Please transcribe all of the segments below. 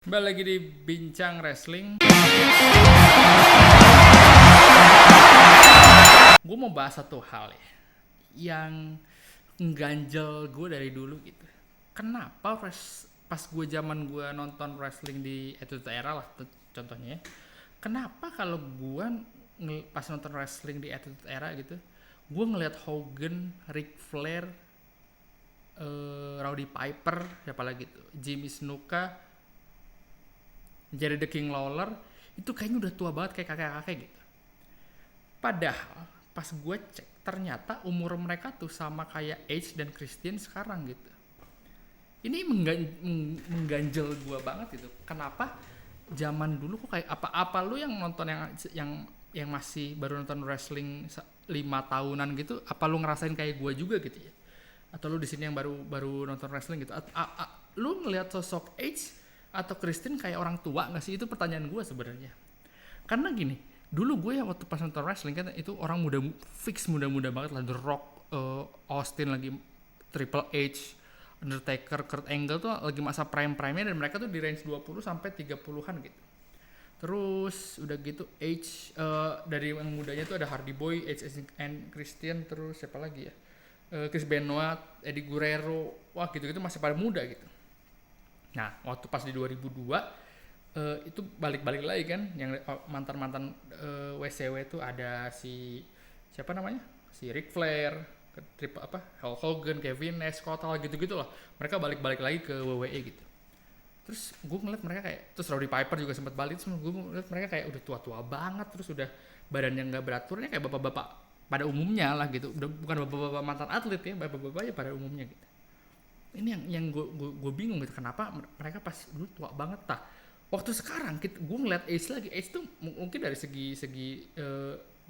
Kembali lagi di Bincang Wrestling. Gue mau bahas satu hal ya, yang ngganjel gue dari dulu gitu. Kenapa pas gue zaman gue nonton wrestling di Attitude Era lah contohnya ya. Kenapa kalau gue pas nonton wrestling di Attitude Era gitu, gue ngeliat Hogan, Ric Flair, Rowdy Piper, siapa lagi tuh, Jimmy Snuka, Jerry the King Lawler, itu kayaknya udah tua banget kayak kakek-kakek gitu. Padahal pas gue cek ternyata umur mereka tuh sama kayak Edge dan Christian sekarang gitu. Ini mengganjel gue banget gitu. Kenapa zaman dulu kok kayak apa lu yang nonton yang masih baru nonton wrestling 5 tahunan gitu, apa lu ngerasain kayak gue juga gitu ya? Atau lu di sini yang baru nonton wrestling gitu? Lu ngelihat sosok Edge atau Christian kayak orang tua nggak sih? Itu pertanyaan gue sebenarnya. Karena gini, dulu gue yang waktu pas nonton wrestling kan itu orang muda-muda banget lah. The Rock, Austin lagi, Triple H, Undertaker, Kurt Angle tuh lagi masa prime-nya, dan mereka tuh di range 20 sampai 30-an gitu. Terus udah gitu Edge, dari yang mudanya tuh ada Hardy Boy, Edge and Christian, terus siapa lagi ya? Chris Benoit, Eddie Guerrero, wah gitu-gitu masih pada muda gitu. Nah, waktu pas di 2002 itu balik-balik lagi kan, yang mantan-mantan WCW itu ada si siapa namanya, si Ric Flair, Hulk Hogan, Kevin Nash, Scott Hall gitu-gitu lah. Mereka balik-balik lagi ke WWE gitu. Terus gue ngeliat mereka kayak, terus Roddy Piper juga sempat balik, terus gue ngeliat mereka kayak udah tua-tua banget, terus udah badan yang nggak beraturnya kayak bapak-bapak pada umumnya lah gitu. Udah bukan bapak-bapak mantan atlet ya, bapak-bapaknya pada umumnya gitu. Ini yang gue bingung gitu, kenapa mereka pas dulu tua banget tah. Waktu sekarang gue ngeliat Ace lagi, Ace tuh mungkin dari segi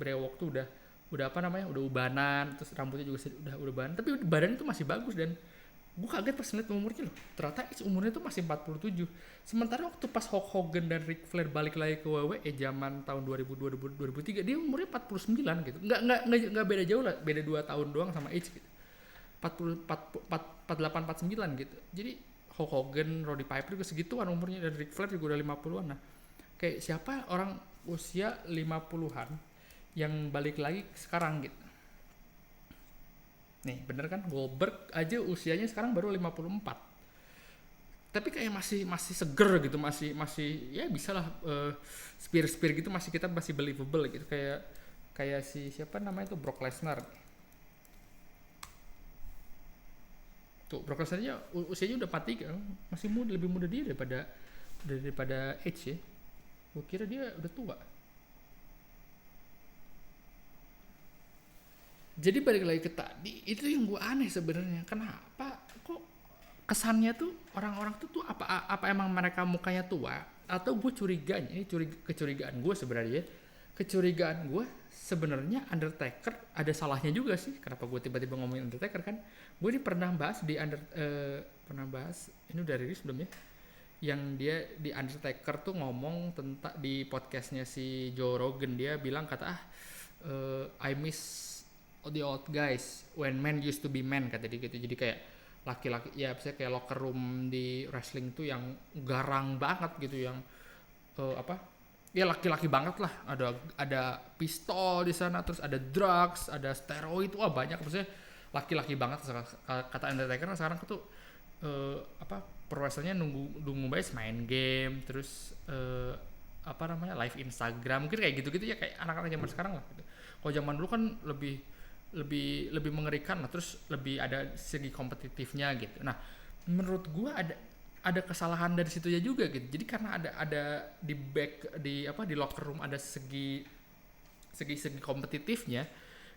brewok tuh udah apa namanya, udah ubanan, terus rambutnya juga udah ubanan, tapi badannya tuh masih bagus. Dan gue kaget pas ngeliat umurnya loh, ternyata Ace umurnya tuh masih 47. Sementara waktu pas Hulk Hogan dan Ric Flair balik lagi ke WWE zaman tahun 2002 2003, dia umurnya 49 gitu. Nggak beda jauh lah, beda 2 tahun doang sama Ace gitu. 48 49 gitu. Jadi Hulk Hogan, Roddy Piper juga segituan umurnya, dan Ric Flair juga udah 50-an. Nah, kayak siapa orang usia 50-an yang balik lagi sekarang gitu. Nih, bener kan? Goldberg aja usianya sekarang baru 54. Tapi kayak masih seger gitu, masih ya bisa lah, spear gitu masih believable gitu, kayak si siapa namanya tuh, Brock Lesnar. Tuh, Brock Lesnar aja usianya udah 43, masih muda, lebih muda dia daripada Edge ya. Gue kira dia udah tua. Jadi balik lagi ke tadi, itu yang gue aneh sebenarnya. Kenapa kok kesannya tuh orang-orang tuh apa emang mereka mukanya tua, atau gue curiganya, ini kecurigaan gue sebenarnya. Kecurigaan gue sebenarnya Undertaker ada salahnya juga sih. Kenapa gue tiba-tiba ngomongin Undertaker kan? Gue ini pernah bahas ini udah rilis belum ya? Yang dia di Undertaker tuh ngomong tentang di podcastnya si Joe Rogan, dia bilang kata I miss the old guys when men used to be men, kata dia gitu. Jadi kayak laki-laki ya, misalnya kayak locker room di wrestling tuh yang garang banget gitu, yang apa ya, laki-laki banget lah, ada pistol di sana, terus ada drugs, ada steroid, wah banyak, maksudnya laki-laki banget kata Undertaker. Sekarang tuh pro wrestlernya nunggu bias main game, terus apa namanya, live Instagram, mungkin kayak gitu-gitu ya, kayak anak-anak zaman sekarang lah gitu. Kalau zaman dulu kan lebih mengerikan lah, terus lebih ada segi kompetitifnya gitu. Nah, menurut gua ada kesalahan dari situ ya juga gitu. Jadi karena ada di locker room ada segi kompetitifnya,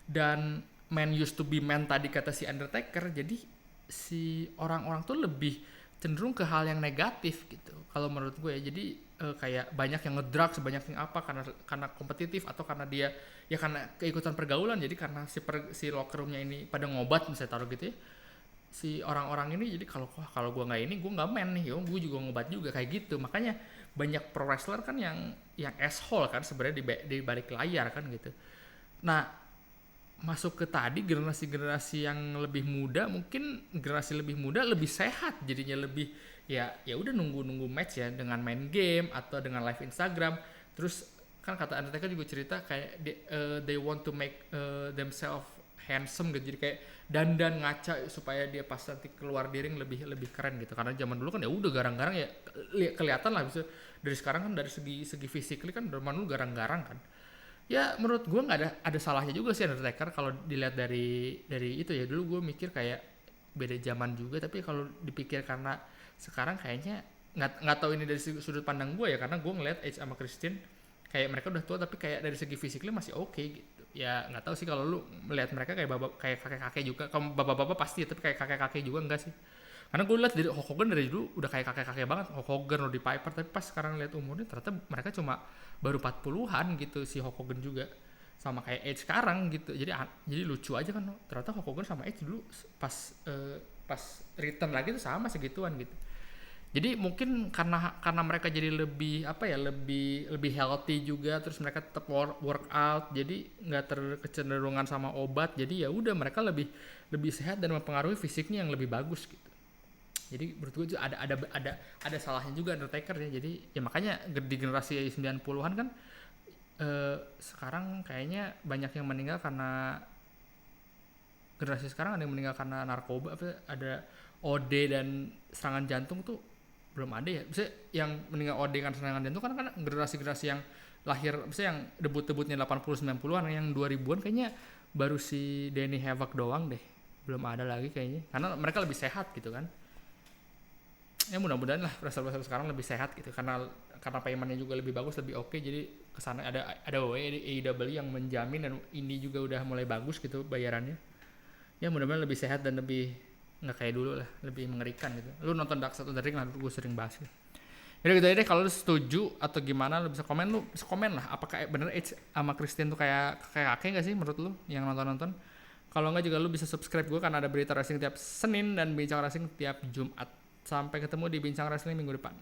dan man used to be man tadi kata si Undertaker, jadi si orang-orang tuh lebih cenderung ke hal yang negatif gitu kalau menurut gue ya. Jadi kayak banyak yang ngedrugs, banyak yang apa, karena kompetitif, atau karena dia ya karena keikutan pergaulan. Jadi karena si locker roomnya ini pada ngobat misalnya, taruh gitu ya, si orang-orang ini jadi kalau gue nggak ini, gue nggak main nih, gue juga ngobat juga kayak gitu. Makanya banyak pro wrestler kan yang asshole kan sebenarnya di balik layar kan gitu. Nah, masuk ke tadi generasi yang lebih muda, mungkin generasi lebih muda lebih sehat, jadinya lebih ya udah nunggu match ya dengan main game atau dengan live Instagram. Terus kan kata Undertaker juga cerita kayak they want to make themselves handsome gitu, jadi kayak dandan ngaca supaya dia pas nanti keluar di ring lebih keren gitu. Karena zaman dulu kan ya udah garang-garang ya kelihatan lah, bisa dari sekarang kan dari segi physically kan zaman dulu garang-garang kan. Ya menurut gue nggak ada salahnya juga sih Undertaker kalau dilihat dari itu ya. Dulu gue mikir kayak beda zaman juga, tapi kalau dipikir karena sekarang kayaknya nggak tahu ini dari sudut pandang gue ya, karena gue ngeliat Edge sama Christian kayak mereka udah tua tapi kayak dari segi physically masih oke gitu. Ya nggak tahu sih kalau lu melihat mereka kayak kayak kakek-kakek juga. Kalau bapak-bapak pasti, tapi kayak kakek-kakek juga enggak sih. Karena gue lihat dari Hulk Hogan dari dulu udah kayak kakek-kakek banget, Hulk Hogan, Roddy Piper, tapi pas sekarang lihat umurnya ternyata mereka cuma baru 40-an gitu, si Hulk Hogan juga sama kayak Edge sekarang gitu. Jadi lucu aja kan, ternyata Hulk Hogan sama Edge dulu pas return lagi tuh sama segituan gitu. Jadi mungkin karena mereka jadi lebih lebih healthy juga, terus mereka tetap workout, jadi nggak terkecenderungan sama obat, jadi ya udah mereka lebih sehat dan mempengaruhi fisiknya yang lebih bagus gitu. Jadi menurut gue juga ada salahnya juga Undertaker ya. Jadi ya makanya di generasi 90-an kan sekarang kayaknya banyak yang meninggal karena generasi sekarang, ada yang meninggal karena narkoba, ada OD dan serangan jantung tuh belum ada ya. Misalnya yang meninggal OD kan serangan jantung kan generasi-generasi yang lahir, misalnya yang debut-debutnya 80-90-an, yang 2000-an kayaknya baru si Danny Havoc doang deh. Belum ada lagi kayaknya. Karena mereka lebih sehat gitu kan. Ya mudah-mudahan lah wrestler-wrestler sekarang lebih sehat gitu, karena paymentnya juga lebih bagus, lebih oke. Jadi kesana ada WWE, AEW yang menjamin, dan ini juga udah mulai bagus gitu bayarannya. Ya mudah-mudahan lebih sehat dan lebih nggak kayak dulu lah, lebih mengerikan gitu. Lu nonton Dark Side of the Ring lah, gue sering bahas gitu. Jadi gitu aja deh, kalau lu setuju atau gimana lu bisa komen lah, apakah bener Edge sama Christian tuh kayak kakek nggak sih menurut lu yang nonton. Kalau nggak juga lu bisa subscribe gue, karena ada berita wrestling tiap Senin dan bincang wrestling tiap Jumat. Sampai ketemu di bincang wrestling minggu depan.